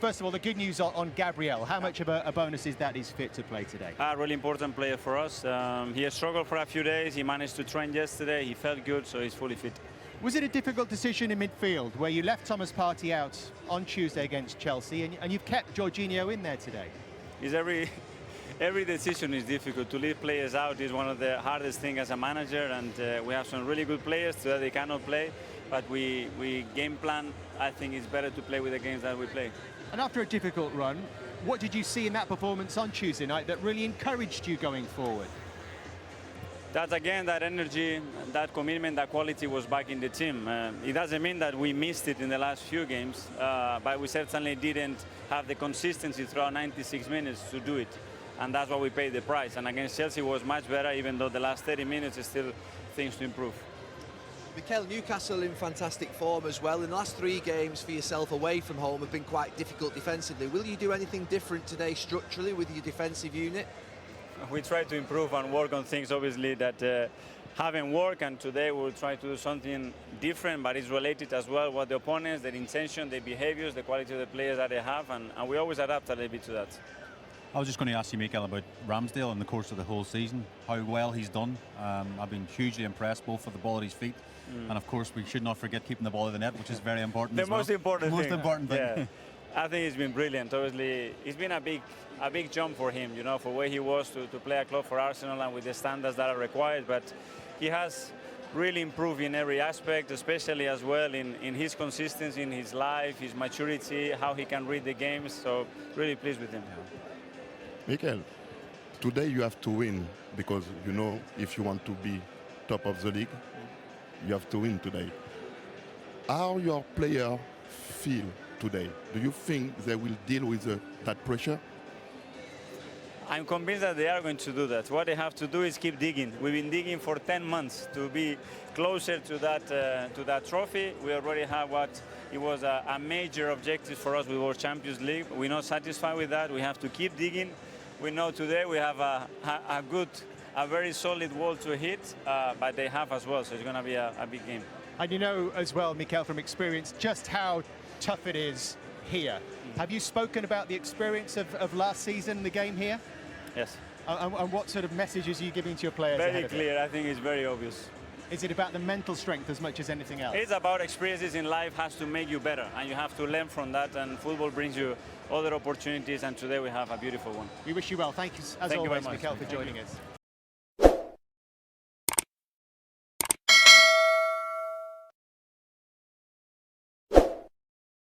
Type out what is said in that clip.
First of all, the good news on Gabriel. How much of a bonus is that he's fit to play today? A really important player for us. He has struggled for a few days. He managed to train yesterday. He felt good, so he's fully fit. Was it a difficult decision in midfield where you left Thomas Partey out on Tuesday against Chelsea and you've kept Jorginho in there today? It's every decision is difficult. To leave players out is one of the hardest things as a manager, and we have some really good players today. They cannot play, but we game plan. I think it's better to play with the games that we play. And after a difficult run, what did you see in that performance on Tuesday night that really encouraged you going forward? That again, that energy, that commitment, that quality was back in the team. It doesn't mean that we missed it in the last few games, but we certainly didn't have the consistency throughout 96 minutes to do it. And that's why we paid the price. And against Chelsea was much better, even though the last 30 minutes is still things to improve. Mikel, Newcastle in fantastic form as well. In the last 3 games for yourself away from home have been quite difficult defensively. Will you do anything different today structurally with your defensive unit? We try to improve and work on things, obviously, that haven't worked, and today we'll try to do something different, but it's related as well what the opponents, their intention, their behaviors, the quality of the players that they have, and we always adapt a little bit to that. I was just going to ask you, Mikel, about Ramsdale in the course of the whole season, how well he's done. I've been hugely impressed, both with the ball at his feet, and of course we should not forget keeping the ball at the net, which is very important. The most important thing. Yeah. I think he's been brilliant. Obviously, it's been a big jump for him, you know, for where he was to play a club for Arsenal and with the standards that are required. But he has really improved in every aspect, especially as well in his consistency, in his life, his maturity, how he can read the games. So really pleased with him. Mikel, today you have to win because, you know, if you want to be top of the league, you have to win today. How your player feel today? Do you think they will deal with that pressure? I'm convinced that they are going to do that. What they have to do is keep digging. We've been digging for 10 months to be closer to that trophy. We already have what it was a major objective for us with World Champions League. We're not satisfied with that. We have to keep digging. We know today we have a very solid wall to hit, but they have as well, so it's going to be a big game. And you know as well, Mikel, from experience, just how tough it is here. Have you spoken about the experience of last season, the game here? Yes. And what sort of messages are you giving to your players? Very clear. I think it's very obvious. Is it about the mental strength as much as anything else? It's about experiences in life has to make you better, and you have to learn from that, and football brings you other opportunities, and today we have a beautiful one. We wish you well. Thank you, as always, Mikel, for joining us.